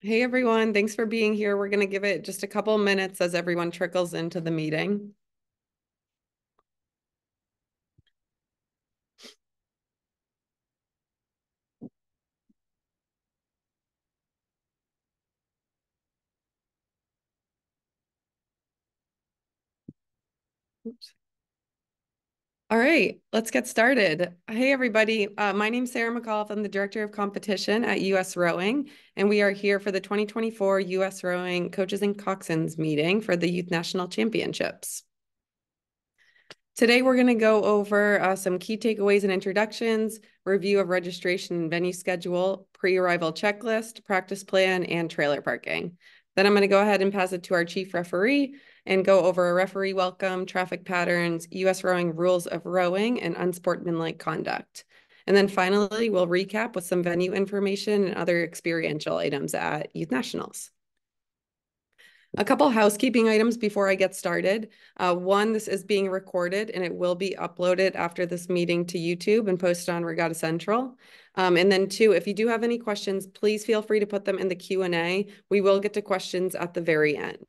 Hey everyone, thanks for being here. We're going to give it just a couple minutes as everyone trickles into the meeting. Oops. All right, let's get started. Hey everybody, my name's Sarah McAuliffe. I'm the Director of Competition at US Rowing, and we are here for the 2024 US Rowing Coaches and Coxswains meeting for the Youth National Championships. Today, we're going to go over some key takeaways and introductions, review of registration and venue schedule, pre-arrival checklist, practice plan, and trailer parking. Then I'm going to go ahead and pass it to our chief referee and go over a referee welcome, traffic patterns, US rowing rules of rowing, and unsportsmanlike conduct. And then finally, we'll recap with some venue information and other experiential items at Youth Nationals. A couple housekeeping items before I get started. One, this is being recorded and it will be uploaded after this meeting to YouTube and posted on Regatta Central. And then two, if you do have any questions, please feel free to put them in the Q&A. We will get to questions at the very end.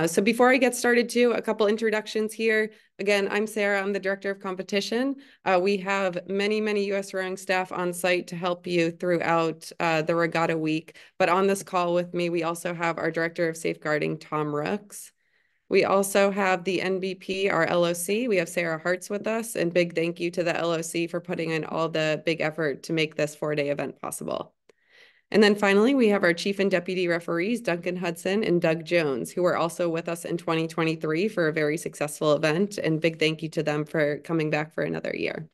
So before I get started too, a couple introductions here. Again, I'm Sarah, I'm the Director of Competition. We have many US Rowing staff on site to help you throughout the regatta week. But on this call with me, we also have our Director of Safeguarding, Tom Rooks. We also have the NBP, our LOC. We have Sarah Hartz with us, and big thank you to the LOC for putting in all the big effort to make this 4-day event possible. And then finally, we have our chief and deputy referees, Duncan Hudson and Doug Jones, who were also with us in 2023 for a very successful event. And big thank you to them for coming back for another year.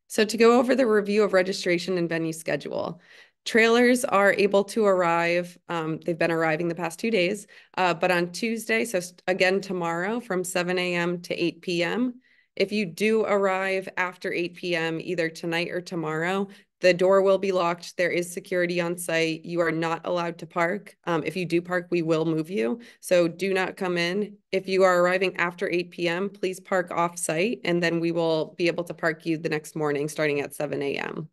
So to go over the review of registration and venue schedule, trailers are able to arrive. They've been arriving the past 2 days, but on Tuesday, so again tomorrow from 7 a.m. to 8 p.m. If you do arrive after 8 p.m., either tonight or tomorrow, the door will be locked. There is security on site. You are not allowed to park. If you do park, we will move you. So do not come in. If you are arriving after 8 p.m., please park off site, and then we will be able to park you the next morning starting at 7 a.m.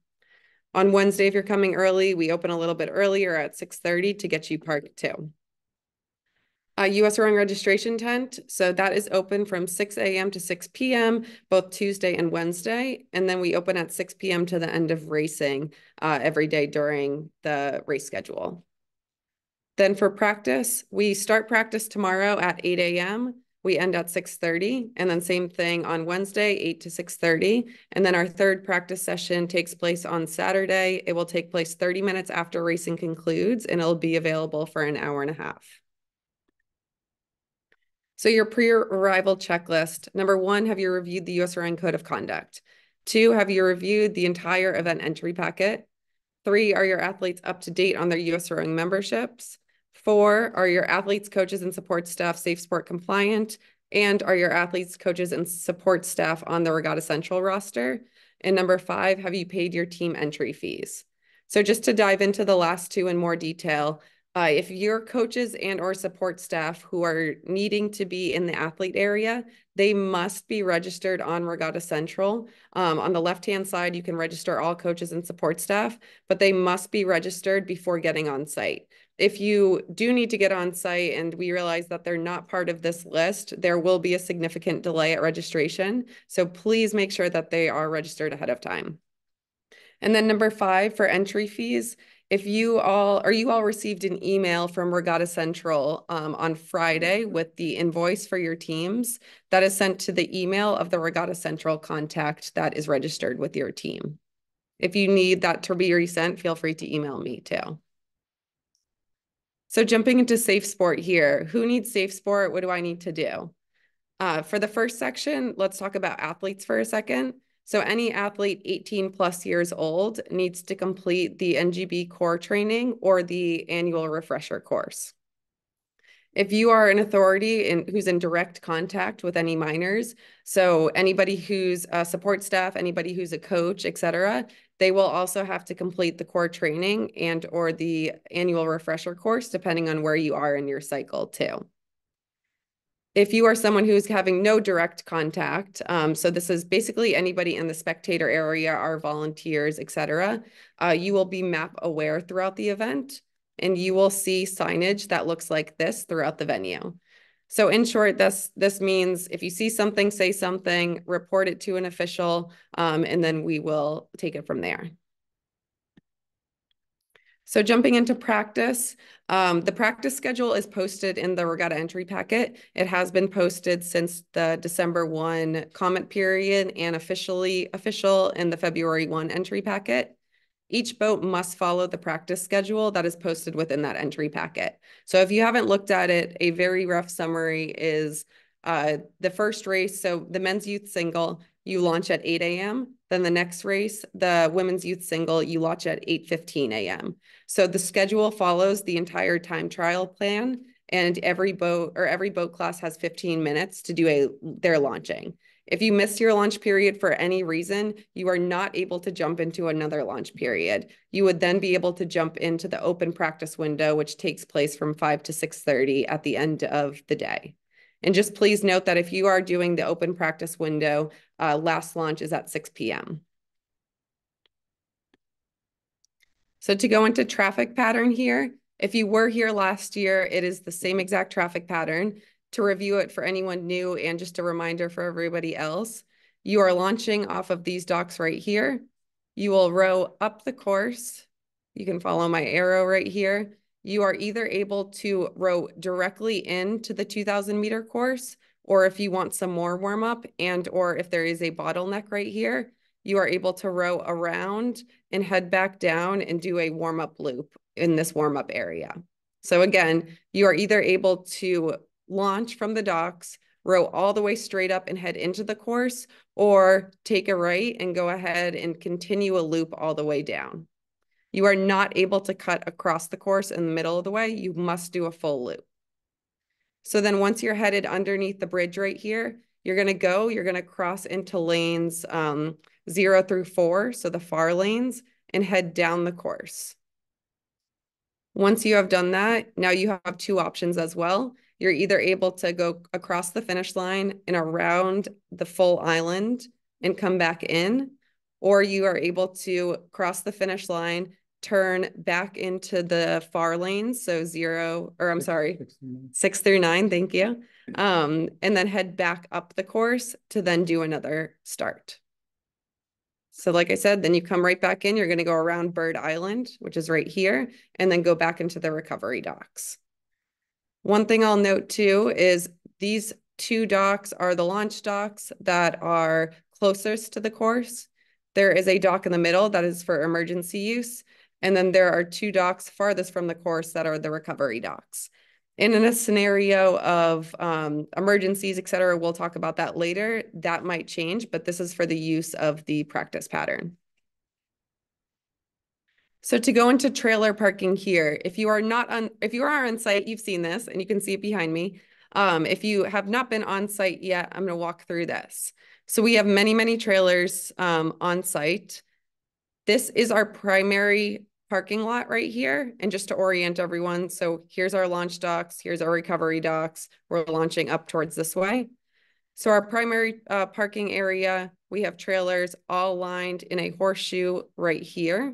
On Wednesday, if you're coming early, we open a little bit earlier at 6:30 to get you parked too. US Rowing registration tent. So that is open from 6 a.m. to 6 p.m., both Tuesday and Wednesday. And then we open at 6 p.m. to the end of racing every day during the race schedule. Then for practice, we start practice tomorrow at 8 a.m. We end at 6:30. And then same thing on Wednesday, 8 to 6:30. And then our third practice session takes place on Saturday. It will take place 30 minutes after racing concludes, and it'll be available for an hour and a half. So your pre-arrival checklist. Number one, have you reviewed the US Rowing Code of Conduct? Two, have you reviewed the entire event entry packet? Three, are your athletes up to date on their US Rowing memberships? Four, are your athletes, coaches, and support staff Safe Sport compliant? And are your athletes, coaches, and support staff on the Regatta Central roster? And number five, have you paid your team entry fees? So just to dive into the last two in more detail, if your coaches and or support staff who are needing to be in the athlete area, they must be registered on Regatta Central. On the left-hand side, you can register all coaches and support staff, but they must be registered before getting on site. If you do need to get on site and we realize that they're not part of this list, there will be a significant delay at registration. So please make sure that they are registered ahead of time. And then number five, for entry fees, if you all received an email from Regatta Central on Friday with the invoice for your teams, that is sent to the email of the Regatta Central contact that is registered with your team. If you need that to be resent, feel free to email me too. So jumping into Safe Sport here, who needs Safe Sport? What do I need to do? For the first section, let's talk about athletes for a second. So any athlete 18 plus years old needs to complete the NGB core training or the annual refresher course. If you are an authority who's in direct contact with any minors, so anybody who's a support staff, anybody who's a coach, etc., they will also have to complete the core training and or the annual refresher course, depending on where you are in your cycle too. If you are someone who's having no direct contact, so this is basically anybody in the spectator area, our volunteers, etc., you will be map aware throughout the event, and you will see signage that looks like this throughout the venue. So in short, this means if you see something, say something, report it to an official, and then we will take it from there. So jumping into practice, the practice schedule is posted in the regatta entry packet. It has been posted since the December 1 comment period and official in the February 1 entry packet. Each boat must follow the practice schedule that is posted within that entry packet. So if you haven't looked at it, a very rough summary is the first race, so the men's youth single, you launch at 8 a.m. Then the next race, the women's youth single, you launch at 8:15 a.m. So the schedule follows the entire time trial plan, and every boat class has 15 minutes to do their launching. If you miss your launch period for any reason, you are not able to jump into another launch period. You would then be able to jump into the open practice window, which takes place from 5 to 6:30 at the end of the day. And just please note that if you are doing the open practice window, last launch is at 6 p.m. So to go into traffic pattern here, if you were here last year, it is the same exact traffic pattern. To review it for anyone new and just a reminder for everybody else, you are launching off of these docks right here. You will row up the course. You can follow my arrow right here. You are either able to row directly into the 2,000-meter course, or if you want some more warm up or if there is a bottleneck right here, you are able to row around and head back down and do a warm-up loop in this warm-up area. So again, you are either able to launch from the docks, row all the way straight up and head into the course, or take a right and go ahead and continue a loop all the way down. You are not able to cut across the course in the middle of the way. You must do a full loop. So then once you're headed underneath the bridge right here, you're going to cross into lanes 0 through 4, so the far lanes, and head down the course. Once you have done that, now you have two options as well. You're either able to go across the finish line and around the full island and come back in, or you are able to cross the finish line, turn back into the far lanes, so 6 through 9, thank you. And then head back up the course to then do another start. So like I said, then you come right back in, you're going to go around Bird Island, which is right here, and then go back into the recovery docks. One thing I'll note too is these two docks are the launch docks that are closest to the course. There is a dock in the middle that is for emergency use, and then there are two docks farthest from the course that are the recovery docks. And in a scenario of emergencies, et cetera, we'll talk about that later. That might change, but this is for the use of the practice pattern. So to go into trailer parking here, if you are on site, you've seen this and you can see it behind me. If you have not been on site yet, I'm going to walk through this. So we have many, many trailers on site. This is our primary parking lot right here. And just to orient everyone, so here's our launch docks, here's our recovery docks. We're launching up towards this way. So our primary parking area, we have trailers all lined in a horseshoe right here.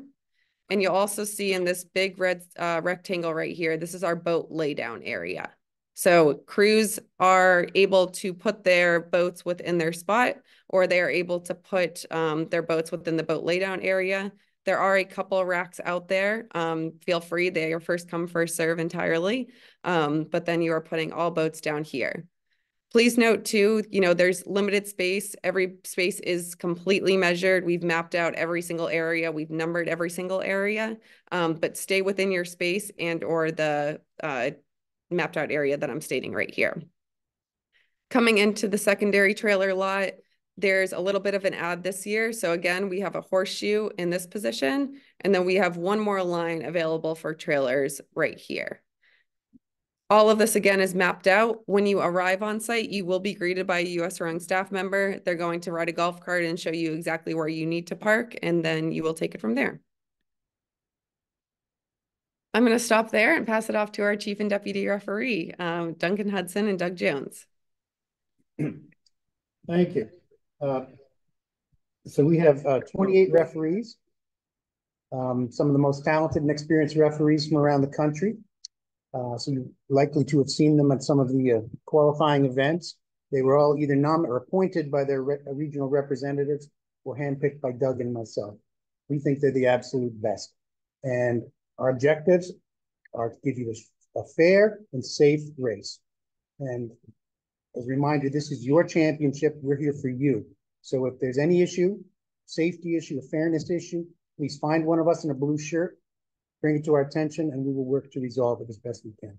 And you'll also see in this big red rectangle right here, this is our boat laydown area. So crews are able to put their boats within their spot, or they are able to put their boats within the boat laydown area. There are a couple of racks out there. Feel free, they are first come, first serve entirely. But then you are putting all boats down here. Please note too, there's limited space. Every space is completely measured. We've mapped out every single area. We've numbered every single area, but stay within your space or the mapped out area that I'm stating right here. Coming into the secondary trailer lot, there's a little bit of an add this year. So again, we have a horseshoe in this position, and then we have one more line available for trailers right here. All of this, again, is mapped out. When you arrive on site, you will be greeted by a USRowing staff member. They're going to ride a golf cart and show you exactly where you need to park, and then you will take it from there. I'm going to stop there and pass it off to our chief and deputy referee, Duncan Hudson and Doug Jones. Thank you. So we have 28 referees, some of the most talented and experienced referees from around the country. So you're likely to have seen them at some of the qualifying events. They were all either nominated or appointed by their regional representatives or handpicked by Doug and myself. We think they're the absolute best. And our objectives are to give you a fair and safe race. And as a reminder, this is your championship. We're here for you. So if there's any issue, safety issue, a fairness issue, please find one of us in a blue shirt, bring it to our attention, and we will work to resolve it as best we can.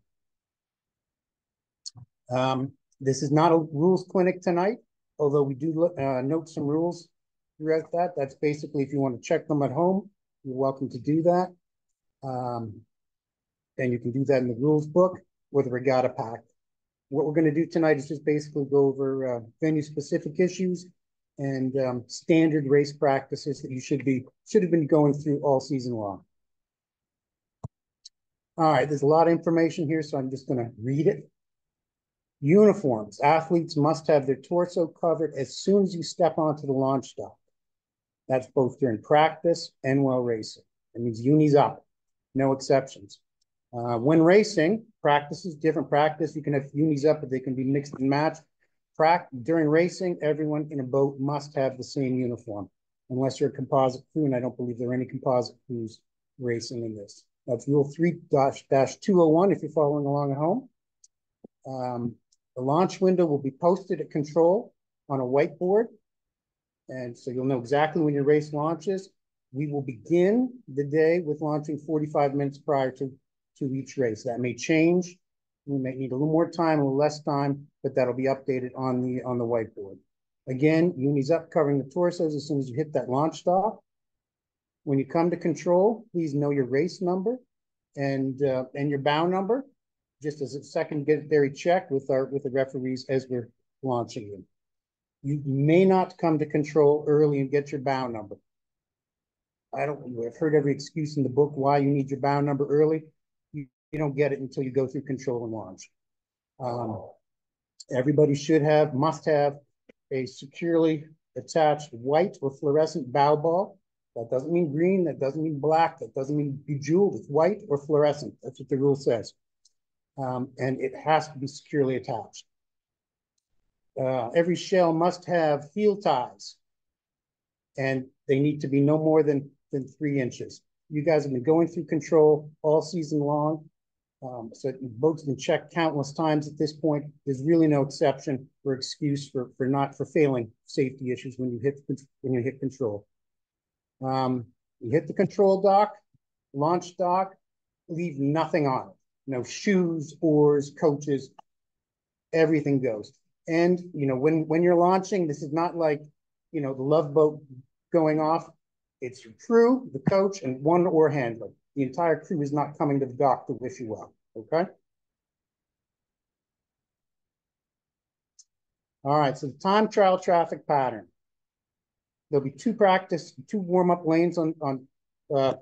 This is not a rules clinic tonight, although we do note some rules throughout that. That's basically if you want to check them at home, you're welcome to do that. And you can do that in the rules book or the regatta pack. What we're going to do tonight is just basically go over venue-specific issues and standard race practices that you should have been going through all season long. All right, there's a lot of information here, so I'm just going to read it. Uniforms. Athletes must have their torso covered as soon as you step onto the launch dock. That's both during practice and while racing. It means unis up, no exceptions. When racing, different practice, you can have unis up, but they can be mixed and matched. During racing, everyone in a boat must have the same uniform, unless you're a composite crew, and I don't believe there are any composite crews racing in this. That's Rule 3-201 if you're following along at home. The launch window will be posted at control on a whiteboard, and so you'll know exactly when your race launches. We will begin the day with launching 45 minutes prior to each race. That may change. We may need a little more time, a little less time, but that'll be updated on the whiteboard. Again, unis up, covering the torsos as soon as you hit that launch dock. When you come to control, please know your race number and your bow number, just as a secondary check with the referees as we're launching you. You may not come to control early and get your bow number. I've heard every excuse in the book why you need your bow number early. You don't get it until you go through control and launch. Everybody must have a securely attached white or fluorescent bow ball. That doesn't mean green, that doesn't mean black, that doesn't mean bejeweled. It's white or fluorescent. That's what the rule says. And it has to be securely attached. Every shell must have heel ties, and they need to be no more than 3 inches. You guys have been going through control all season long. So boats have been checked countless times at this point. There's really no exception or excuse for failing safety issues when you hit control. You hit the control dock, launch dock, leave nothing on it. No shoes, oars, coaches, everything goes. And when you're launching, this is not like the love boat going off. It's your crew, the coach, and one oar handler. The entire crew is not coming to the dock to wish you well, okay? All right, so the time trial traffic pattern. There'll be 2 warm-up lanes on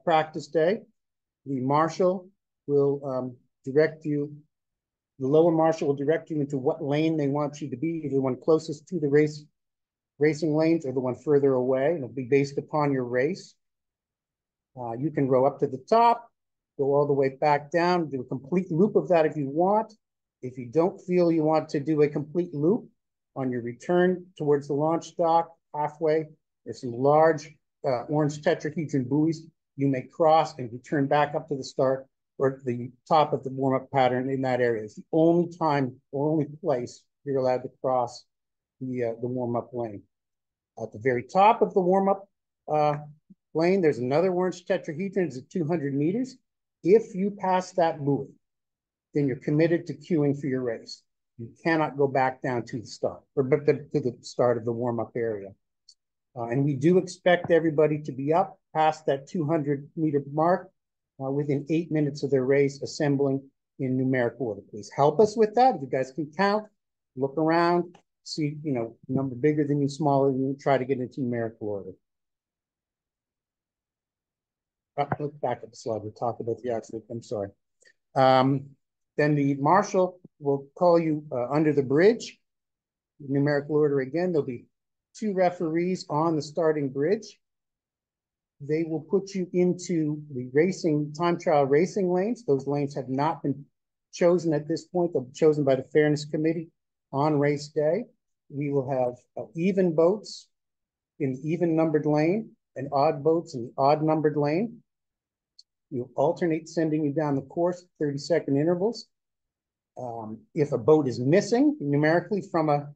practice day. The marshal will direct you, the lower marshal will direct you into what lane they want you to be, either the one closest to the racing lanes or the one further away. It'll be based upon your race. You can row up to the top, go all the way back down, do a complete loop of that if you want. If you don't feel you want to do a complete loop, on your return towards the launch dock, halfway, there's some large orange tetrahedron buoys. You may cross and return back up to the start or the top of the warm-up pattern in that area. It's the only time or only place you're allowed to cross the warm-up lane. At the very top of the warm-up lane, there's another orange tetrahedron. It's at 200 meters. If you pass that buoy, then you're committed to queuing for your race. You cannot go back down to the start or to the start of the warm-up area. And we do expect everybody to be up past that 200-meter mark within 8 minutes of their race, assembling in numeric order. Please help us with that. If you guys can count, look around, see, number bigger than you, smaller than you, try to get into numerical order. Look back at the slide. We'll talk about the accident. I'm sorry. Then the marshal will call you under the bridge. Numerical order again, there'll be 2 referees on the starting bridge. They will put you into the time trial racing lanes. Those lanes have not been chosen at this point. They'll be chosen by the Fairness Committee on race day. We will have even boats in the even numbered lane and odd boats in the odd numbered lane. You'll alternate sending you down the course, 30-second intervals. If a boat is missing numerically from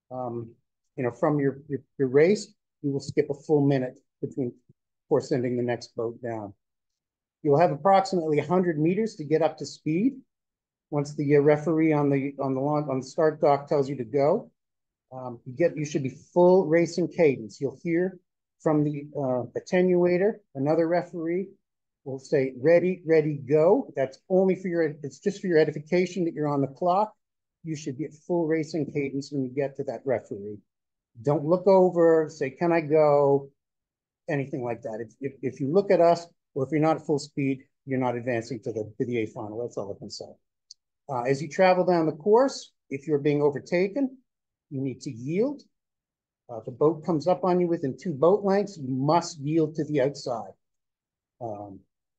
from your race, you will skip a full minute before sending the next boat down. You'll have approximately 100 meters to get up to speed. Once the referee on the start dock tells you to go, you should be full racing cadence. You'll hear from the attenuator, another referee will say, ready, ready, go. That's only it's just for your edification that you're on the clock. You should be at full racing cadence when you get to that referee. Don't look over, say, can I go? Anything like that. If you look at us, or if you're not at full speed, you're not advancing to the A final. That's all I can say. As you travel down the course, if you're being overtaken, you need to yield. If the boat comes up on you within 2 boat lengths, you must yield to the outside.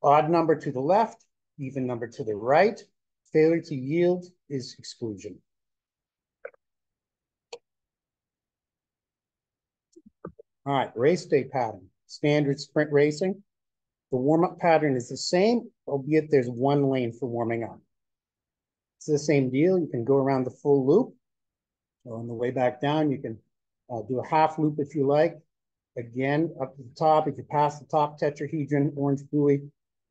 Odd number to the left, even number to the right. Failure to yield is exclusion. All right, race day pattern. Standard sprint racing. The warm-up pattern is the same, albeit there's 1 lane for warming up. It's the same deal. You can go around the full loop. So on the way back down, you can do a half loop if you like. Again, up to the top, if you pass the top tetrahedron, orange buoy,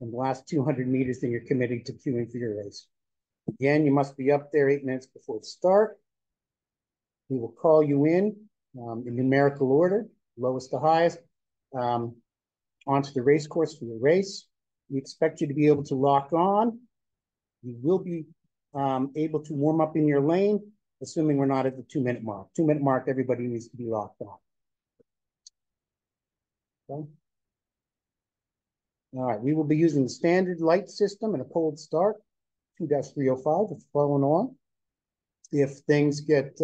in the last 200 meters, then you're committed to queuing for your race. Again, you must be up there 8 minutes before the start. We will call you in numerical order, lowest to highest, onto the race course for your race. We expect you to be able to lock on. You will be able to warm up in your lane, assuming we're not at the 2-minute mark. 2-minute mark, everybody needs to be locked on. Okay. All right, we will be using the standard light system and a cold start, 2-305, if following on. If things get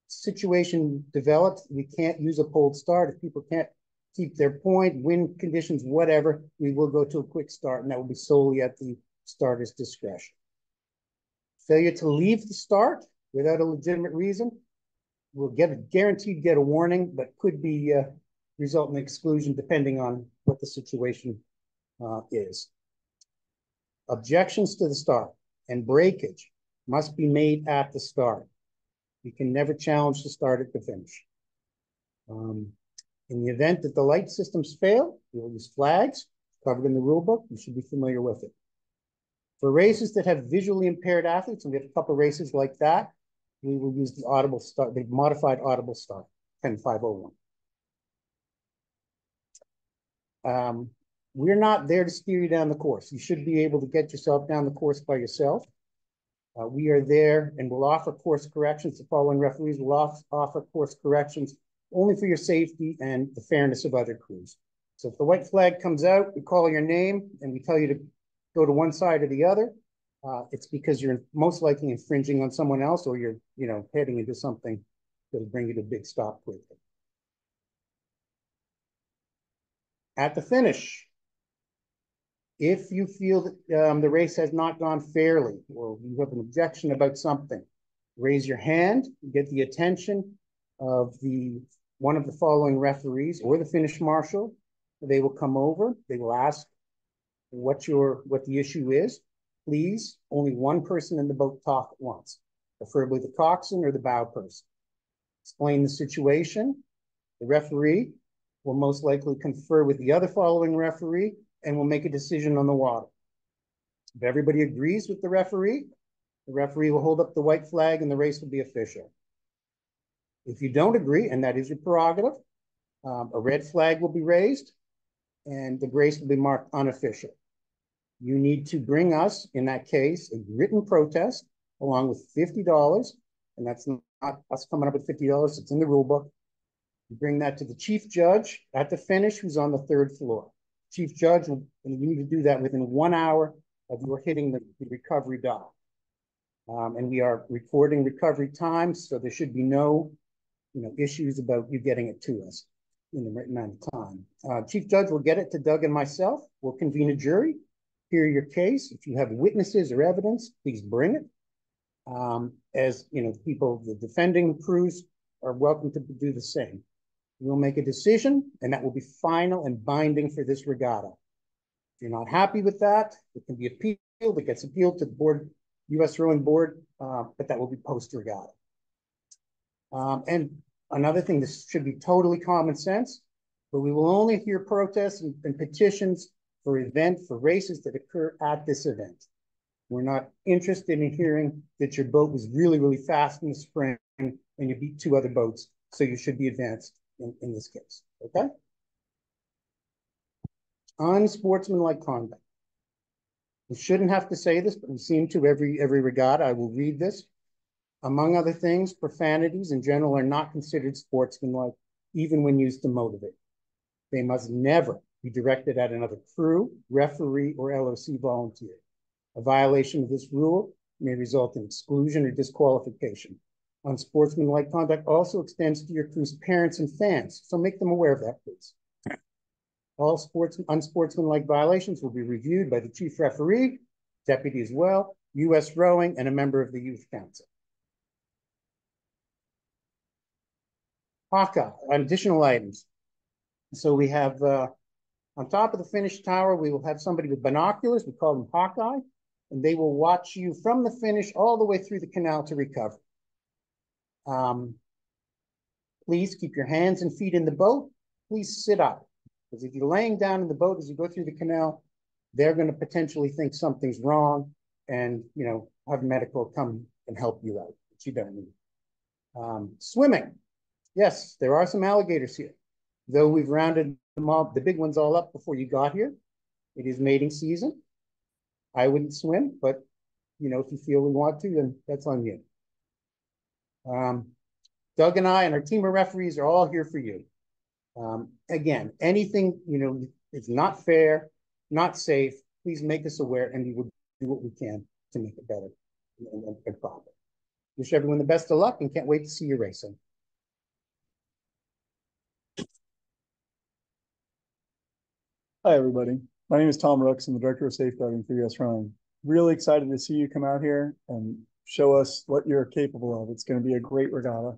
situation develops, we can't use a cold start. If people can't keep their point, wind conditions, whatever, we will go to a quick start, and that will be solely at the starter's discretion. Failure to leave the start without a legitimate reason will guaranteed get a warning, but could be result in exclusion depending on what the situation is. Objections to the start and breakage must be made at the start. You can never challenge the start at the finish. In the event that the light systems fail, we will use flags covered in the rule book. You should be familiar with it. For races that have visually impaired athletes, and we have a couple of races like that, we will use the audible start, the modified audible start, 10501. We're not there to steer you down the course. You should be able to get yourself down the course by yourself. We are there and will offer course corrections. The following referees will offer course corrections only for your safety and the fairness of other crews. So if the white flag comes out, we call your name and we tell you to go to one side or the other. It's because you're most likely infringing on someone else, or you're heading into something that'll bring you to a big stop quickly. At the finish, if you feel that the race has not gone fairly, or you have an objection about something, raise your hand, get the attention of one of the following referees or the finish marshal. They will come over, they will ask what the issue is. Please, only one person in the boat talk at once, preferably the coxswain or the bow person. Explain the situation. The referee will most likely confer with the other following referee and will make a decision on the water. If everybody agrees with the referee will hold up the white flag and the race will be official. If you don't agree, and that is your prerogative, a red flag will be raised and the race will be marked unofficial. You need to bring us, in that case, a written protest along with $50, and that's not us coming up with $50, it's in the rule book. You bring that to the chief judge at the finish, who's on the 3rd floor. Chief judge, and you need to do that within 1 hour of your hitting the recovery dock. And we are recording recovery times, so there should be no issues about you getting it to us in the written amount of time. Chief Judge will get it to Doug and myself. We'll convene a jury, hear your case. If you have witnesses or evidence, please bring it. As people, the defending crews are welcome to do the same. We'll make a decision, and that will be final and binding for this regatta. If you're not happy with that, it can be appealed. It gets appealed to the board, US Rowing Board, but that will be post-regatta. And another thing, this should be totally common sense, but we will only hear protests and petitions for races that occur at this event. We're not interested in hearing that your boat was really, really fast in the spring and you beat 2 other boats, so you should be advanced in this case, okay? Unsportsmanlike conduct. We shouldn't have to say this, but we seem to every regatta. I will read this. Among other things, profanities in general are not considered sportsmanlike, even when used to motivate. They must never be directed at another crew, referee, or LOC volunteer. A violation of this rule may result in exclusion or disqualification. Unsportsmanlike conduct also extends to your crew's parents and fans, so make them aware of that, please. All unsportsmanlike violations will be reviewed by the chief referee, deputy as well, US Rowing, and a member of the youth council. Hawkeye, additional items. So we have, on top of the finish tower, we will have somebody with binoculars. We call them Hawkeye, and they will watch you from the finish all the way through the canal to recover. Please keep your hands and feet in the boat. Please sit up, because if you're laying down in the boat as you go through the canal, they're going to potentially think something's wrong and, have medical come and help you out, which you don't need. Swimming. Yes, there are some alligators here. Though we've rounded them all, the big ones all up before you got here. It is mating season. I wouldn't swim, but, if you feel we want to, then that's on you. Doug and I and our team of referees are all here for you. Again, anything, is not fair, not safe, please make us aware, and we will do what we can to make it better and proper. Wish everyone the best of luck and can't wait to see you racing. Hi, everybody. My name is Tom Rooks. I'm the Director of Safeguarding for US Rowing. Really excited to see you come out here and show us what you're capable of. It's going to be a great regatta.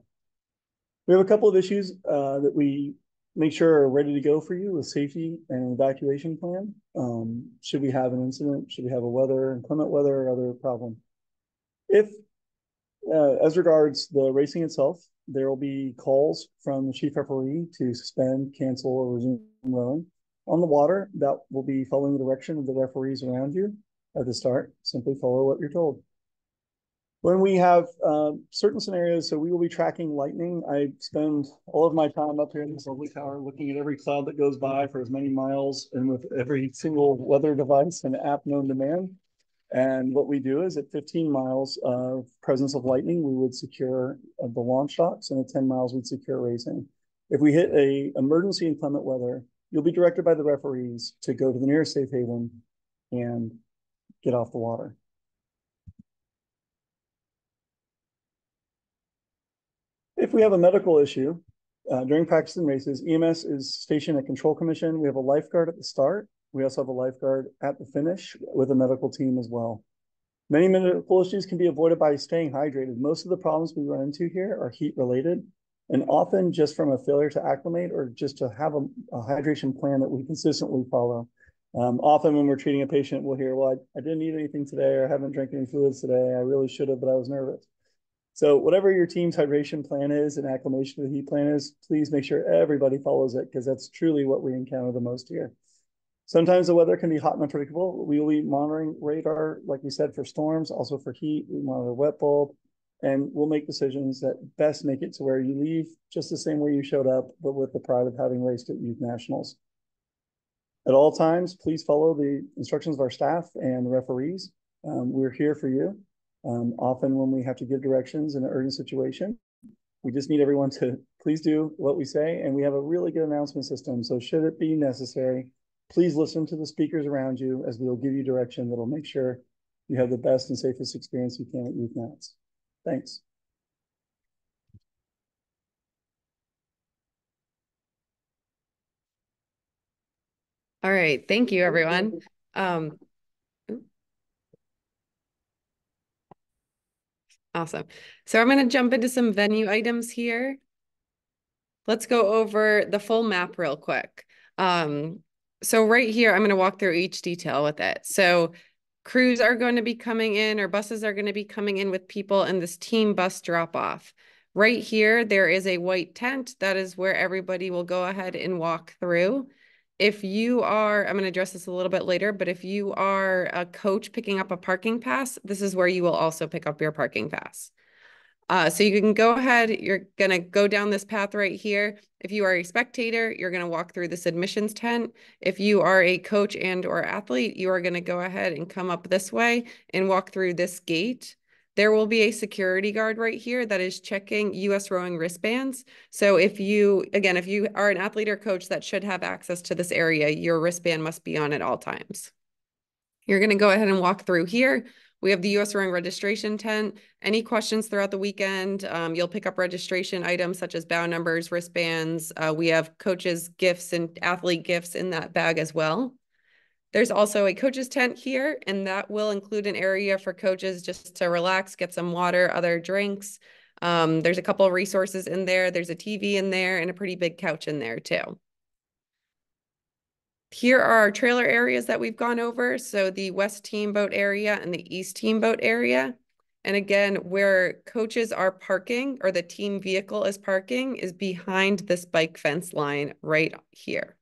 We have a couple of issues that we make sure are ready to go for you with safety and evacuation plan. Should we have an incident? Should we have a weather, inclement weather, or other problem? If, as regards the racing itself, there will be calls from the chief referee to suspend, cancel, or resume rowing. On the water, that will be following the direction of the referees around you at the start. Simply follow what you're told. When we have certain scenarios, so we will be tracking lightning. I spend all of my time up here in this lovely tower looking at every cloud that goes by for as many miles and with every single weather device and app known to man. And what we do is at 15 miles of presence of lightning, we would secure the launch docks, and at 10 miles, we'd secure racing. If we hit a emergency inclement weather, you'll be directed by the referees to go to the nearest safe haven and get off the water. If we have a medical issue during practice and races, EMS is stationed at Control Commission. We have a lifeguard at the start. We also have a lifeguard at the finish with a medical team as well. Many medical issues can be avoided by staying hydrated. Most of the problems we run into here are heat related, and often just from a failure to acclimate or just to have a hydration plan that we consistently follow. Often when we're treating a patient, we'll hear, well, I didn't eat anything today, or I haven't drank any fluids today. I really should have, but I was nervous. So whatever your team's hydration plan is and acclimation to the heat plan is, please make sure everybody follows it, because that's truly what we encounter the most here. Sometimes the weather can be hot and unpredictable. We will be monitoring radar, like we said, for storms, also for heat. We monitor wet bulb, and we'll make decisions that best make it to where you leave just the same way you showed up, but with the pride of having raced at youth nationals. At all times, please follow the instructions of our staff and the referees. We're here for you. Often when we have to give directions in an urgent situation, we just need everyone to please do what we say, and we have a really good announcement system. So should it be necessary, please listen to the speakers around you, as we will give you direction that will make sure you have the best and safest experience you can at Youth Nats. Thanks. All right, thank you, everyone. Awesome. So I'm going to jump into some venue items here. Let's go over the full map real quick. So right here, I'm going to walk through each detail with it. So crews are going to be coming in, or buses are going to be coming in with people in this team bus drop off. Right here, there is a white tent. That is where everybody will go ahead and walk through. If you are, I'm going to address this a little bit later, but if you are a coach picking up a parking pass, this is where you will also pick up your parking pass. So you can go ahead, you're going to go down this path right here. If you are a spectator, you're going to walk through this admissions tent. If you are a coach and or athlete, you are going to go ahead and come up this way and walk through this gate. There will be a security guard right here that is checking USRowing wristbands. So if you, again, if you are an athlete or coach that should have access to this area, your wristband must be on at all times. You're going to go ahead and walk through here. We have the USRowing registration tent. Any questions throughout the weekend, you'll pick up registration items such as bow numbers, wristbands. We have coaches' gifts and athlete gifts in that bag as well. There's also a coaches tent here, and that will include an area for coaches just to relax, get some water, other drinks. There's a couple of resources in there. There's a TV in there and a pretty big couch in there too. Here are our trailer areas that we've gone over. So the West Teamboat area and the East Teamboat area. And again, where coaches are parking or the team vehicle is parking is behind this bike fence line right here.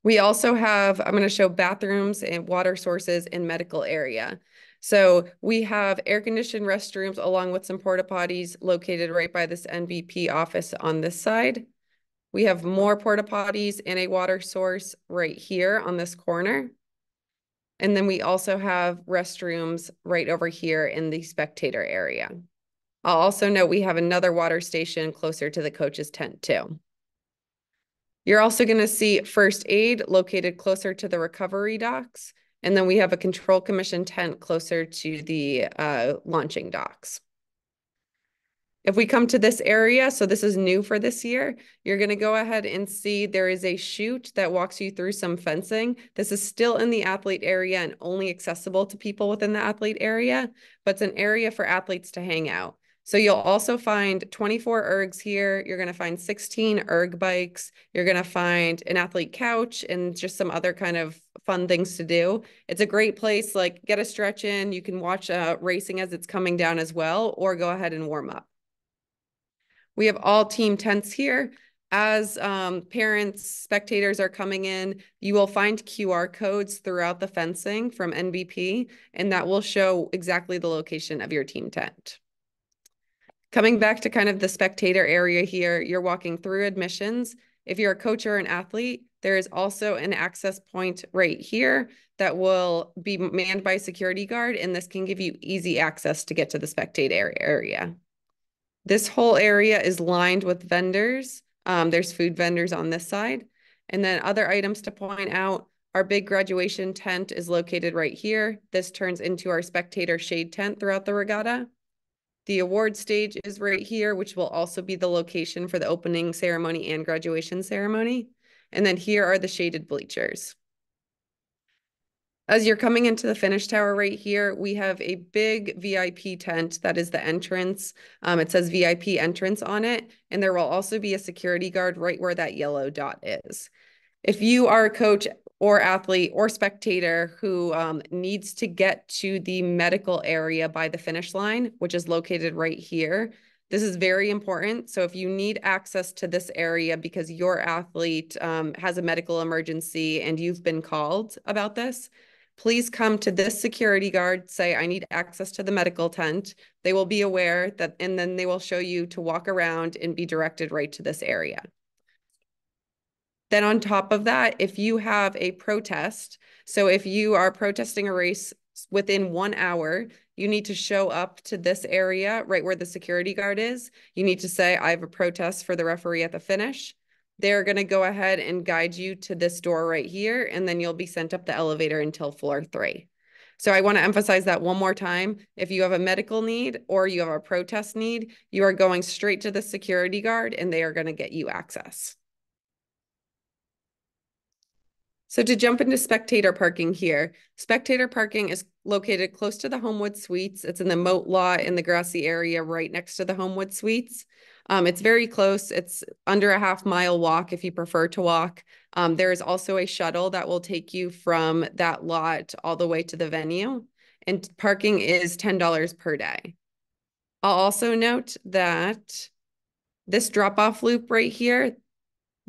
We also have, I'm going to show bathrooms and water sources in medical area. So we have air-conditioned restrooms along with some porta potties located right by this NBP office on this side. We have more porta potties and a water source right here on this corner. And then we also have restrooms right over here in the spectator area. I'll also note we have another water station closer to the coach's tent too. You're also going to see first aid located closer to the recovery docks. And then we have a control commission tent closer to the launching docks. If we come to this area, so this is new for this year, you're going to go ahead and see there is a chute that walks you through some fencing. This is still in the athlete area and only accessible to people within the athlete area, but it's an area for athletes to hang out. So you'll also find 24 ergs here. You're going to find 16 erg bikes. You're going to find an athlete couch and just some other kind of fun things to do. It's a great place, like get a stretch in. You can watch racing as it's coming down as well, or go ahead and warm up. We have all team tents here. As parents, spectators are coming in, you will find QR codes throughout the fencing from NBP, and that will show exactly the location of your team tent. Coming back to kind of the spectator area here, you're walking through admissions. If you're a coach or an athlete, there is also an access point right here that will be manned by a security guard, and this can give you easy access to get to the spectator area. This whole area is lined with vendors. There's food vendors on this side. And then other items to point out, our big graduation tent is located right here. This turns into our spectator shade tent throughout the regatta. The award stage is right here, which will also be the location for the opening ceremony and graduation ceremony. And then here are the shaded bleachers. As you're coming into the finish tower right here, we have a big VIP tent that is the entrance. It says VIP entrance on it, and there will also be a security guard right where that yellow dot is. If you are a coach or athlete or spectator who needs to get to the medical area by the finish line, which is located right here, this is very important. So if you need access to this area because your athlete has a medical emergency and you've been called about this, please come to this security guard, say, I need access to the medical tent. They will be aware that, and then they will show you to walk around and be directed right to this area. Then on top of that, if you have a protest, so if you are protesting a race within 1 hour, you need to show up to this area right where the security guard is. You need to say, I have a protest for the referee at the finish. They're going to go ahead and guide you to this door right here, and then you'll be sent up the elevator until floor 3. So I want to emphasize that one more time. If you have a medical need or you have a protest need, you are going straight to the security guard and they are going to get you access. So to jump into spectator parking here, spectator parking is located close to the Homewood Suites. It's in the moat lot in the grassy area right next to the Homewood Suites. It's very close. It's under a half-mile walk if you prefer to walk. There is also a shuttle that will take you from that lot all the way to the venue, and parking is $10 per day. I'll also note that this drop-off loop right here,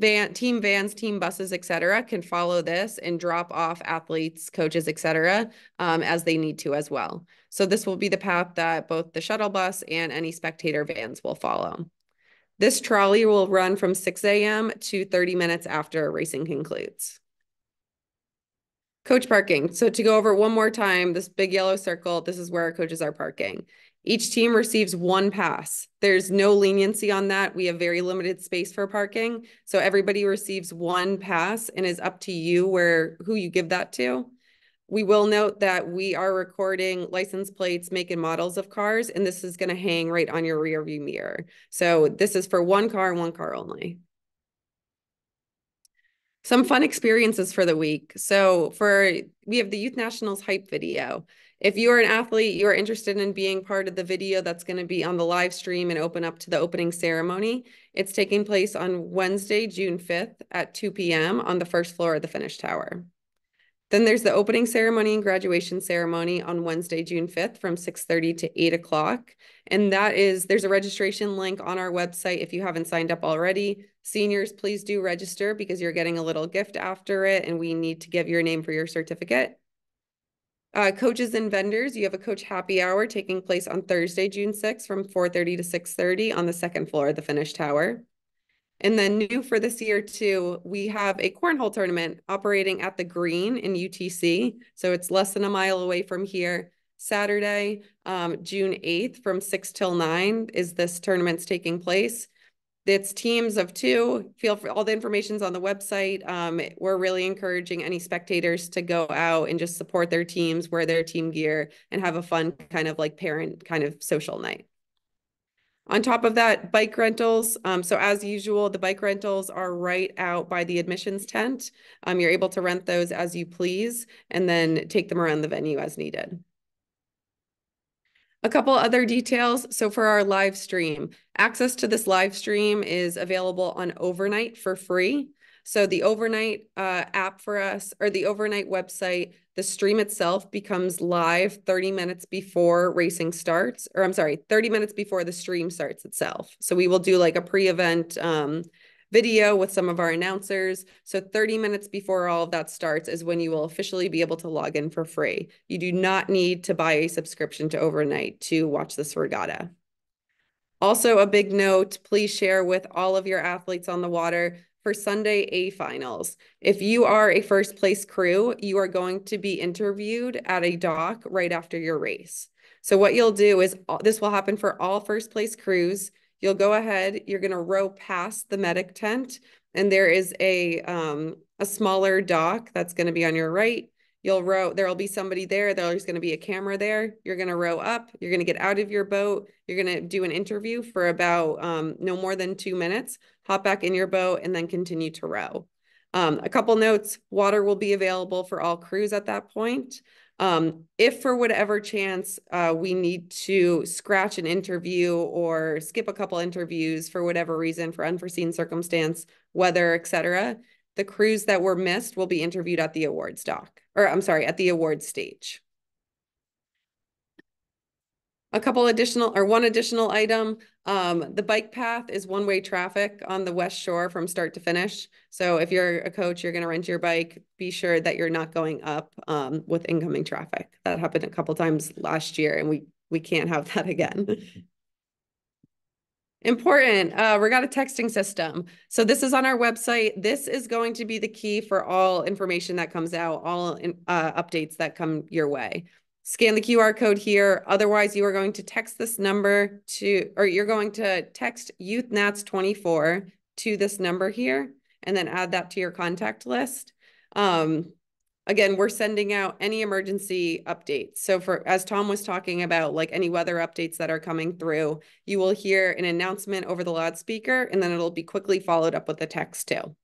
team vans, team buses, etc., can follow this and drop off athletes, coaches, etc., as they need to as well. So this will be the path that both the shuttle bus and any spectator vans will follow. This trolley will run from 6 a.m. to 30 minutes after racing concludes. Coach parking. So to go over one more time, this big yellow circle, this is where our coaches are parking. Each team receives one pass. There's no leniency on that. We have very limited space for parking. So everybody receives one pass and is up to you who you give that to. We will note that we are recording license plates, make and models of cars, and this is going to hang right on your rear view mirror. So this is for one car and one car only. Some fun experiences for the week. So we have the Youth Nationals hype video. If you are an athlete, you are interested in being part of the video that's going to be on the live stream and open up to the opening ceremony. It's taking place on Wednesday, June 5th at 2 p.m. on the first floor of the Finish Tower. Then there's the opening ceremony and graduation ceremony on Wednesday, June 5th from 6:30 to 8 o'clock. And there's a registration link on our website if you haven't signed up already. Seniors, please do register because you're getting a little gift after it and we need to give your name for your certificate. Coaches and vendors, you have a coach happy hour taking place on Thursday, June 6th from 4:30 to 6:30 on the second floor of the Finish Tower. And then new for this year too, we have a cornhole tournament operating at the Green in UTC. So it's less than a mile away from here. Saturday, June 8th from 6 till 9 is this tournament's taking place. It's teams of two. Feel free, all the information's on the website. We're really encouraging any spectators to go out and just support their teams, wear their team gear, and have a fun kind of like parent kind of social night. On top of that, bike rentals. So as usual, the bike rentals are right out by the admissions tent. You're able to rent those as you please and then take them around the venue as needed. A couple other details. So for our live stream, access to this live stream is available on Overnight for free. So the Overnight app for us, or the Overnight website, the stream itself becomes live 30 minutes before racing starts, or I'm sorry, 30 minutes before the stream starts itself. So we will do like a pre-event video with some of our announcers. So 30 minutes before all of that starts is when you will officially be able to log in for free. You do not need to buy a subscription to Overnight to watch this regatta. Also, a big note, please share with all of your athletes on the water for Sunday A finals. If you are a first place crew, you are going to be interviewed at a dock right after your race. So what you'll do is, this will happen for all first place crews. You'll go ahead, you're going to row past the medic tent, and there is a smaller dock that's going to be on your right. You'll row, there'll be somebody there, there's going to be a camera there. You're going to row up, you're going to get out of your boat, you're going to do an interview for about no more than 2 minutes, hop back in your boat, and then continue to row. A couple notes, water will be available for all crews at that point. If for whatever chance we need to scratch an interview or skip a couple interviews for whatever reason, for unforeseen circumstance, weather, etc., the crews that were missed will be interviewed at the awards dock, or I'm sorry, at the awards stage. One additional item, the bike path is one-way traffic on the West Shore from start to finish. So if you're a coach, you're going to rent your bike, be sure that you're not going up with incoming traffic. That happened a couple times last year and we can't have that again. Important, regatta texting system. So this is on our website. This is going to be the key for all information that comes out, all updates that come your way. Scan the QR code here. Otherwise, you are going to text this number or you're going to text YouthNats24 to this number here, and then add that to your contact list. Again, we're sending out any emergency updates. So as Tom was talking about, like any weather updates that are coming through, you will hear an announcement over the loudspeaker, and then it'll be quickly followed up with a text too.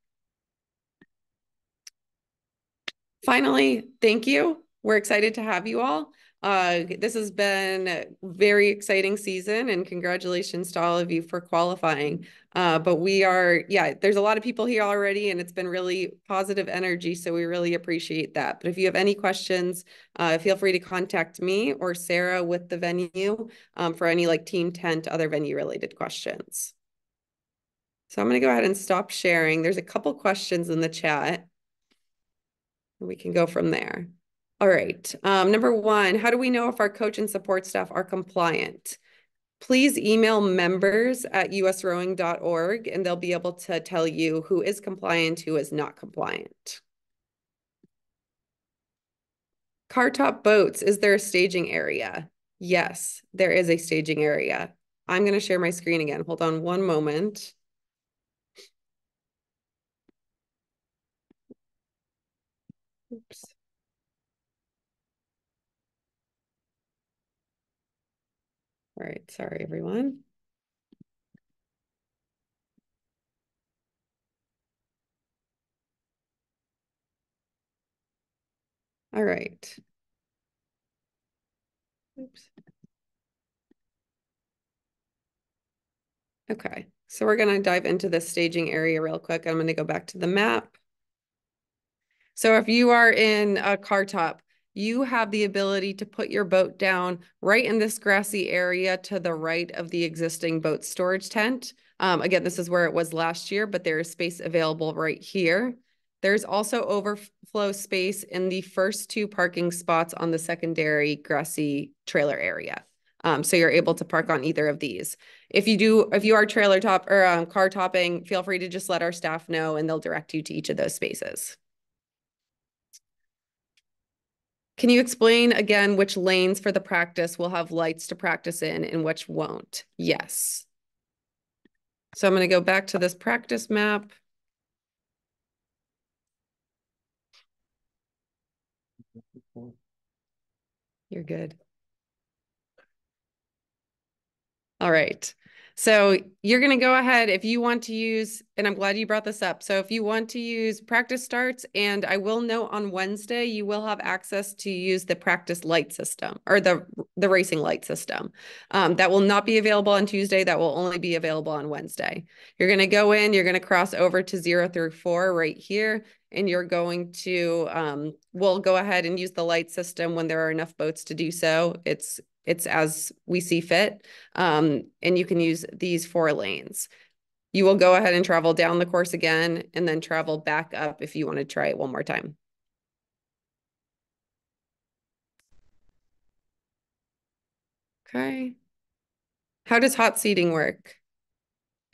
Finally, thank you. We're excited to have you all. This has been a very exciting season, and congratulations to all of you for qualifying. But there's a lot of people here already, and it's been really positive energy, so we really appreciate that. But if you have any questions, feel free to contact me or Sarah with the venue for any like team tent, other venue related questions. So I'm going to go ahead and stop sharing. There's a couple questions in the chat. We can go from there. All right. Number one, how do we know if our coach and support staff are compliant? Please email members@usrowing.org and they'll be able to tell you who is compliant, who is not compliant. Car top boats, is there a staging area? Yes, there is a staging area. I'm going to share my screen again. Hold on one moment. Oops. All right, sorry, everyone. All right. Oops. Okay, so we're going to dive into the staging area real quick. I'm going to go back to the map. So if you are in a car top, you have the ability to put your boat down right in this grassy area to the right of the existing boat storage tent. Again, this is where it was last year, but there is space available right here. There's also overflow space in the first two parking spots on the secondary grassy trailer area. So you're able to park on either of these. If you are trailer top or car topping, feel free to just let our staff know and they'll direct you to each of those spaces. Can you explain again which lanes for the practice will have lights to practice in and which won't? Yes. So I'm going to go back to this practice map. You're good. All right. So you're going to go ahead if you want to use, and I'm glad you brought this up. So if you want to use practice starts, and I will note on Wednesday, you will have access to use the practice light system or the racing light system. That will not be available on Tuesday. That will only be available on Wednesday. You're going to go in, you're going to cross over to 0 through 4 right here. And you're going to, we'll go ahead and use the light system when there are enough boats to do so. It's as we see fit. And you can use these 4 lanes. You will go ahead and travel down the course again and then travel back up if you want to try it one more time. Okay. How does hot seating work?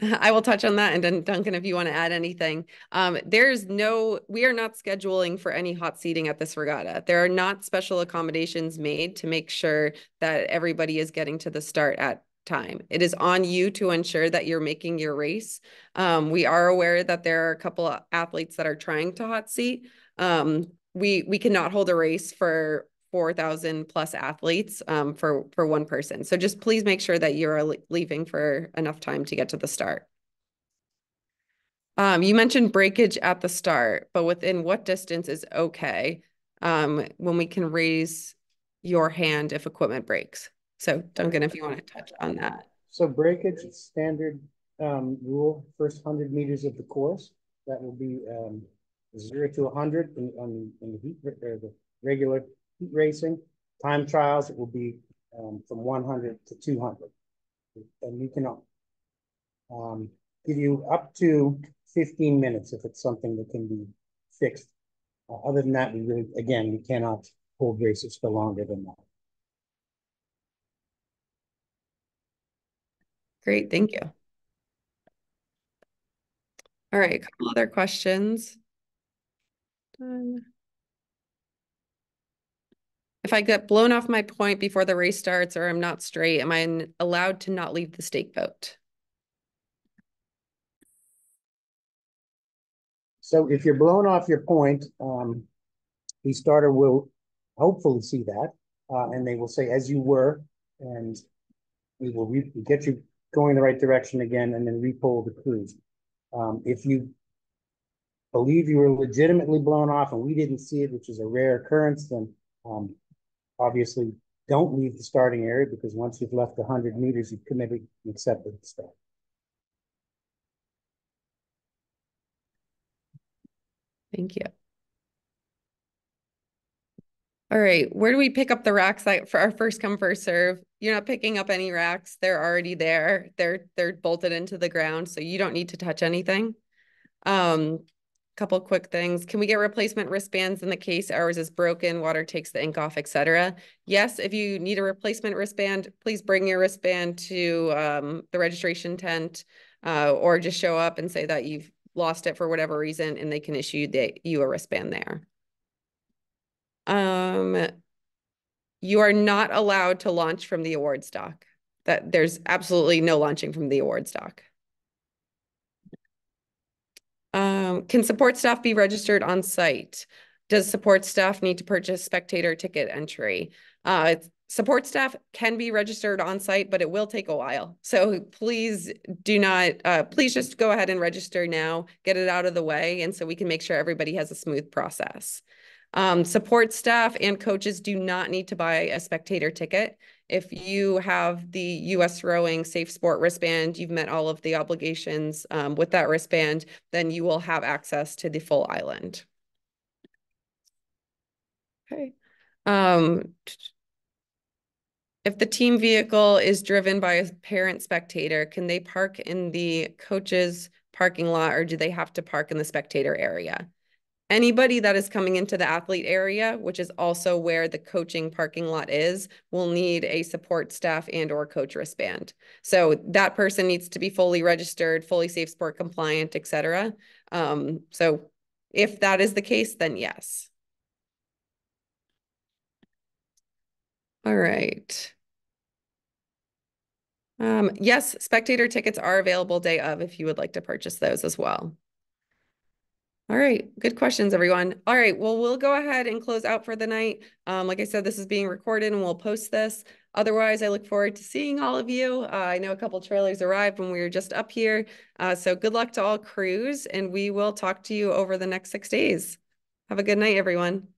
I will touch on that. And then Duncan, if you want to add anything, we are not scheduling for any hot seating at this regatta. There are not special accommodations made to make sure that everybody is getting to the start at time. It is on you to ensure that you're making your race. We are aware that there are a couple of athletes that are trying to hot seat. We cannot hold a race for 4,000 plus athletes for one person. So just please make sure that you're leaving for enough time to get to the start. You mentioned breakage at the start, but within what distance is okay when we can raise your hand if equipment breaks? So Duncan, if you want to touch on that. So breakage is standard rule, first 100 meters of the course. That will be 0 to 100 in the heat or the regular heat racing. Time trials, it will be from 100 to 200. And you can give you up to 15 minutes if it's something that can be fixed. Other than that, we cannot hold races for longer than that. Great, thank you. All right, a couple other questions. Done. If I get blown off my point before the race starts or I'm not straight, am I allowed to not leave the stake boat? So if you're blown off your point, the starter will hopefully see that, and they will say, as you were, and we will get you going in the right direction again, and then repoll the cruise. If you believe you were legitimately blown off and we didn't see it, which is a rare occurrence, then obviously don't leave the starting area, because once you've left 100 meters, you can never accept the start. Thank you. All right, where do we pick up the racks for our first come, first serve? You're not picking up any racks. They're already there. They're bolted into the ground, so you don't need to touch anything. Couple quick things. Can we get replacement wristbands in the case ours is broken, water takes the ink off, etc.? Yes, if you need a replacement wristband, please bring your wristband to the registration tent, or just show up and say that you've lost it for whatever reason, and they can issue you a wristband there. You are not allowed to launch from the awards dock. There's absolutely no launching from the awards dock. Can support staff be registered on site? Does support staff need to purchase spectator ticket entry? Support staff can be registered on site, but it will take a while. So please do not, please just go ahead and register now, get it out of the way, and so we can make sure everybody has a smooth process. Support staff and coaches do not need to buy a spectator ticket. If you have the USRowing Safe Sport wristband, you've met all of the obligations with that wristband, then you will have access to the full island. Okay. If the team vehicle is driven by a parent spectator, can they park in the coach's parking lot, or do they have to park in the spectator area? Anybody that is coming into the athlete area, which is also where the coaching parking lot is, will need a support staff and or coach wristband. So that person needs to be fully registered, fully Safe Sport compliant, etc. So if that is the case, then yes. All right. Yes, spectator tickets are available day of if you would like to purchase those as well. All right, good questions, everyone. All right, well, we'll go ahead and close out for the night. Like I said, this is being recorded and we'll post this. Otherwise, I look forward to seeing all of you. I know a couple trailers arrived when we were just up here. So good luck to all crews, and we will talk to you over the next 6 days. Have a good night, everyone.